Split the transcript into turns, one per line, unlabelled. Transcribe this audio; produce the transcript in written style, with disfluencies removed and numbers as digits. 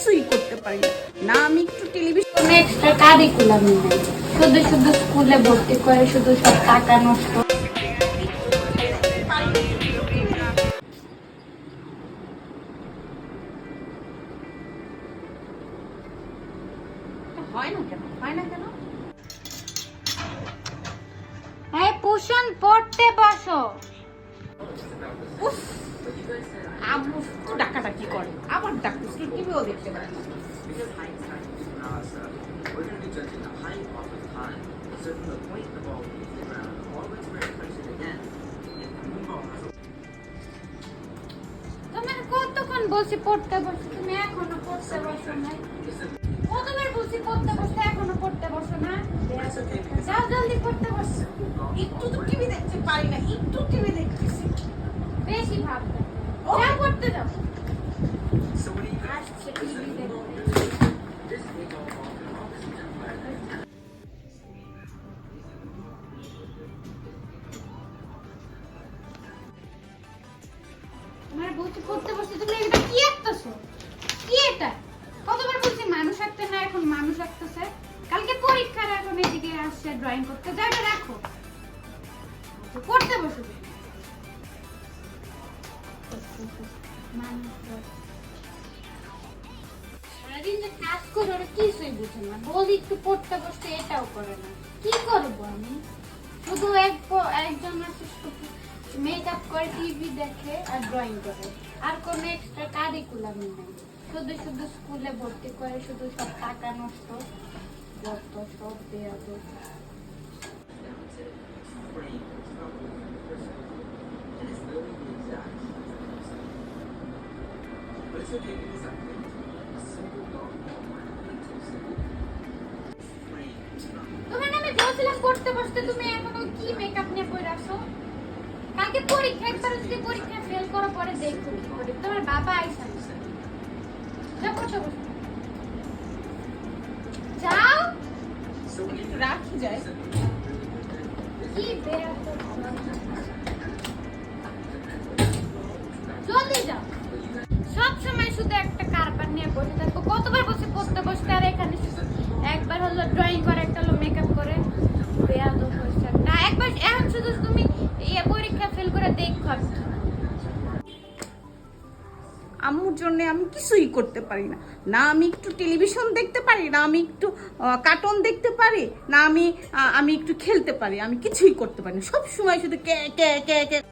কিছুই করতে পারি না। না আমি একটু টেলিভিশন
এক্সট্রা কারিকুলাম নেই, শুধু শুধু স্কুলে ভর্তি করে শুধু সব টাকা নষ্ট।
হয় না কেন, হয় না কেন?
এই পোষণ পড়তে বসো।
উফ, আম্মু তো ডাকাডাকি করে, আবার ডাকতেছে, টিভিও দেখতে পারে না।
তোমার কতক্ষণ বলছি পড়তে বসো, তুমি এখনো পড়তে বসো না? কতবার বলছি পড়তে বসতে, এখনো পড়তে বসো না? যাও জলদি পড়তে বসো।
একটু তো টিভি দেখতে পারি না, একটু টিভি দেখতেছি।
বেশি ভাব যাও পড়তে যাও। আসছে টিভি দেখতে। তোমার বলছি পড়তে বসতে, তুমি এটা কি আঁকতেছো? কি এটা? কতবার বলছি মানুষ আঁকতে না, এখন মানুষ আঁকতেছে। কালকে পরীক্ষার, এখন এদিকে আসছে ড্রয়িং করতে। যাও এটা রাখো, পড়তে বসো। সারাদিন যে কাজ করে ওরা কিছুই বুঝে না, বলি একটু পড়তে বসতে, এটাও করে না। কি করবো আমি? শুধু একজন মেকআপ করে, টিভি দেখে আর ড্রয়িং করে, আর কোনো এক্সট্রা কারিকুলাম নেই। শুধু শুধু স্কুলে ভর্তি করে শুধু সব টাকা নষ্ট, যত সব দেয়া তোমার নামে বলছিলাম পড়তে বসতে, তুমি এখনো কি মেকআপ নিয়ে পড়ে আসো? কালকে পরীক্ষা, একবার যদি পরীক্ষা ফেল করো পরে দেখো কি করে। তোমার বাবা আইসা যাও পড়তে বসো, যাও।
একটু রাখি যায়।
কি বেয়া জলদি যাও। সব সময় শুধু একটা কারবার নিয়ে বসে থাকবো। কতবার বসে পড়তে বসতে, আর এখানে একবার হলো ড্রয়িং করে, একটা হলো মেকআপ করে। বেয়া তো হচ্ছে না একবার, এখন শুধু তুমি পরীক্ষা ফেল করে দেখো।
আম্মুর জন্য আমি কিছুই করতে পারি না। না আমি একটু টেলিভিশন দেখতে পারি, না আমি একটু কার্টুন দেখতে পারি, না আমি একটু খেলতে পারি। আমি কিছুই করতে পারি না, সব সময় শুধু কে কে কে কে।